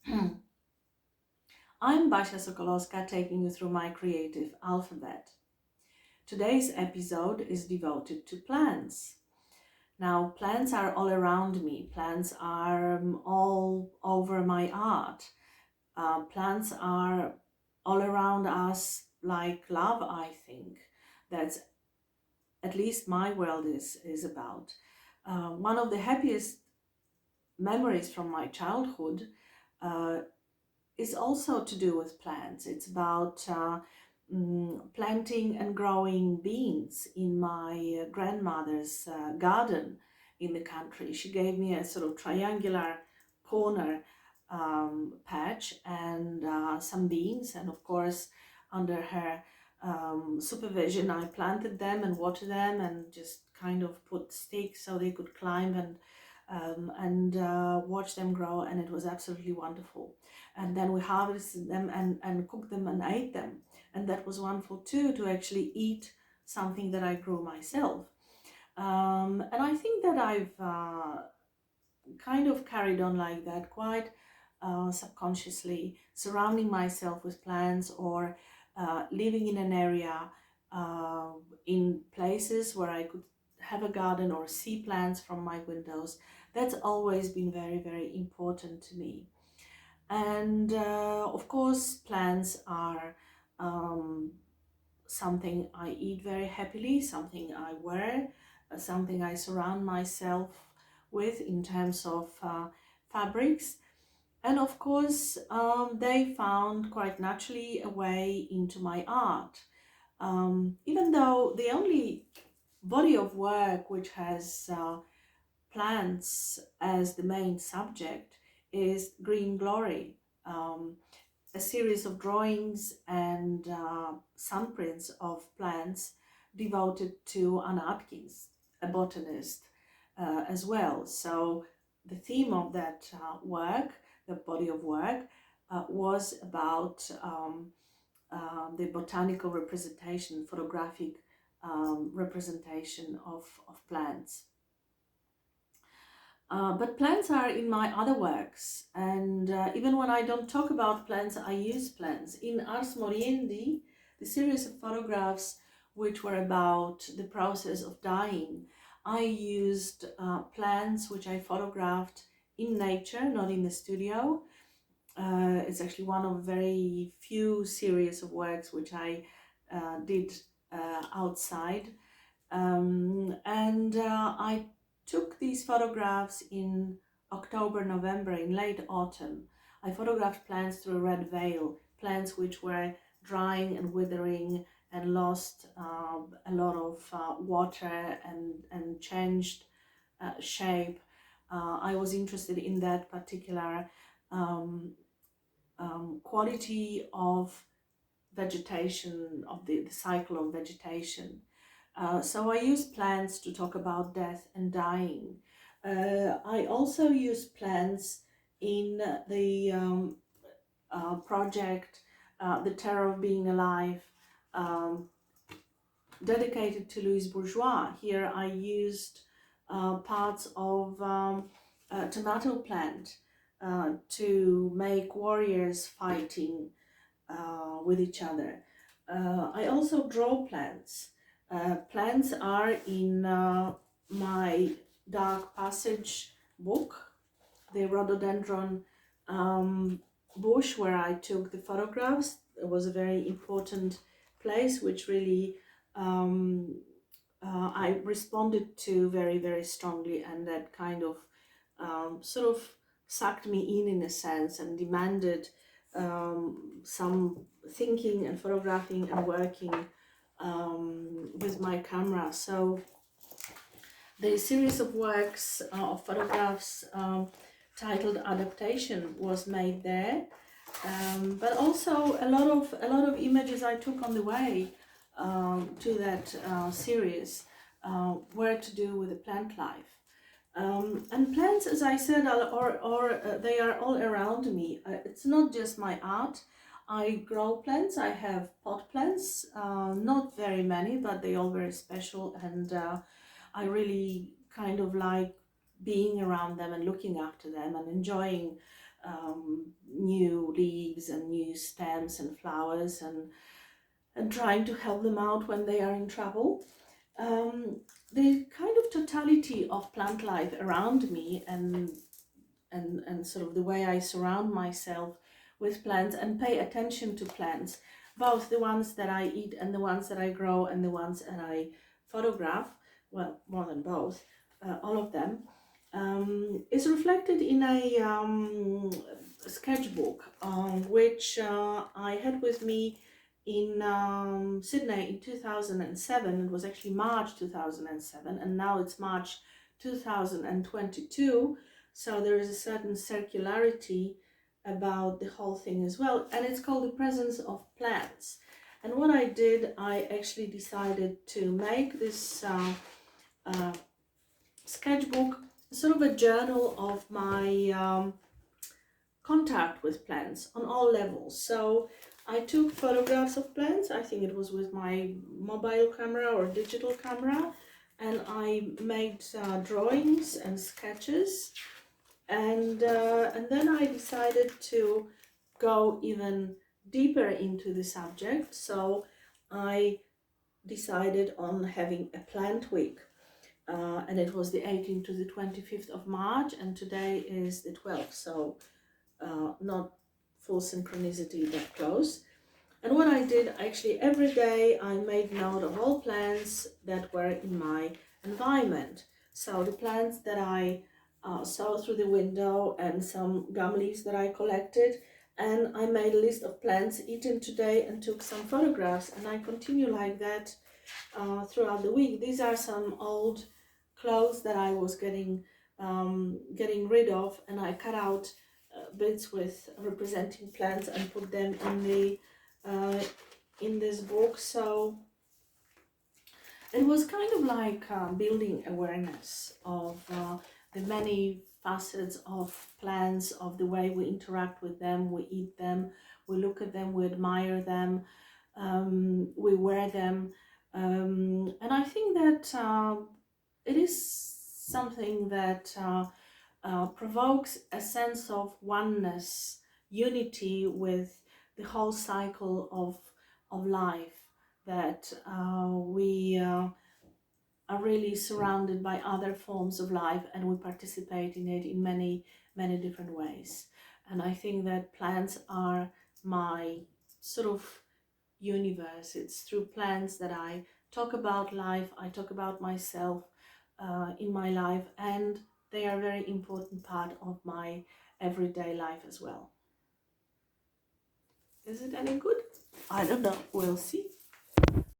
I'm Basia Sokolowska, taking you through my creative alphabet. Today's episode is devoted to plants. Now, plants are all around me. Plants are all over my art. Plants are all around us like love, I think. That's at least my world is about. One of the happiest memories from my childhood uh, is also to do with plants. It's about planting and growing beans in my grandmother's garden in the country. She gave me a sort of triangular corner patch and some beans, and of course, under her supervision, I planted them and watered them and just kind of put stakes so they could climb and watch them grow, and it was absolutely wonderful. And then we harvested them and cooked them and ate them, and that was wonderful too, to actually eat something that I grew myself. And I think that I've kind of carried on like that quite subconsciously, surrounding myself with plants or living in an area uh, in places where I could have a garden or see plants from my windows. That's always been very, very important to me. And of course, plants are um, something I eat very happily, something I wear, something I surround myself with in terms of fabrics. And of course, they found quite naturally a way into my art. Even though the only body of work which has plants as the main subject is Green Glory, um, a series of drawings and sunprints of plants devoted to Anna Atkins, a botanist as well. So the theme of that work, the body of work, was about the botanical representation, photographic representation of plants. But plants are in my other works, and even when I don't talk about plants, I use plants. In Ars Moriendi, the series of photographs which were about the process of dying, I used plants which I photographed in nature, not in the studio. It's actually one of very few series of works which I did outside. And I took these photographs in October, November, in late autumn. I photographed plants through a red veil, plants which were drying and withering and lost a lot of water and changed shape. I was interested in that particular um, quality of vegetation, of the cycle of vegetation. So I use plants to talk about death and dying. I also use plants in the project The Terror of Being Alive, um, dedicated to Louise Bourgeois. Here I used parts of a tomato plant to make warriors fighting with each other. I also draw plants. Plants are in my Dark Passage book, the rhododendron bush where I took the photographs. It was a very important place which really I responded to very, very strongly, and that kind of sort of sucked me in a sense and demanded some thinking and photographing and working with my camera. So the series of works of photographs titled Adaptation was made there, but also a lot of images I took on the way to that series were to do with the plant life. And plants, as I said, they are all around me. It's not just my art. I grow plants. I have pot plants, not very many, but they all very special, and I really kind of like being around them and looking after them and enjoying new leaves and new stems and flowers, and trying to help them out when they are in trouble. The kind of totality of plant life around me, and sort of the way I surround myself with plants and pay attention to plants, both the ones that I eat and the ones that I grow and the ones that I photograph, well, more than both, all of them, is reflected in a sketchbook, which I had with me in Sydney in 2007. It was actually March 2007, and now it's March 2022. So there is a certain circularity about the whole thing as well, and it's called The Presence of Plants. And what I did, I actually decided to make this sketchbook sort of a journal of my contact with plants on all levels. So I took photographs of plants. I think it was with my mobile camera or digital camera, and I made drawings and sketches, and then I decided to go even deeper into the subject. So I decided on having a plant week, and it was the 18th to the 25th of March, and today is the 12th, so not full synchronicity that close. And what I did, actually every day I made note of all plants that were in my environment. So the plants that I saw through the window, and some gum leaves that I collected, and I made a list of plants eaten today and took some photographs, and I continue like that throughout the week. These are some old clothes that I was getting rid of, and I cut out bits with representing plants and put them in this book. So it was kind of like building awareness of the many facets of plants, of the way we interact with them, we eat them, we look at them, we admire them, we wear them, and I think that it is something that provokes a sense of oneness, unity with the whole cycle of life, that we are really surrounded by other forms of life, and we participate in it in many, many different ways. And I think that plants are my sort of universe. It's through plants that I talk about life, I talk about myself in my life, and they are a very important part of my everyday life as well. Is it any good? I don't know. We'll see.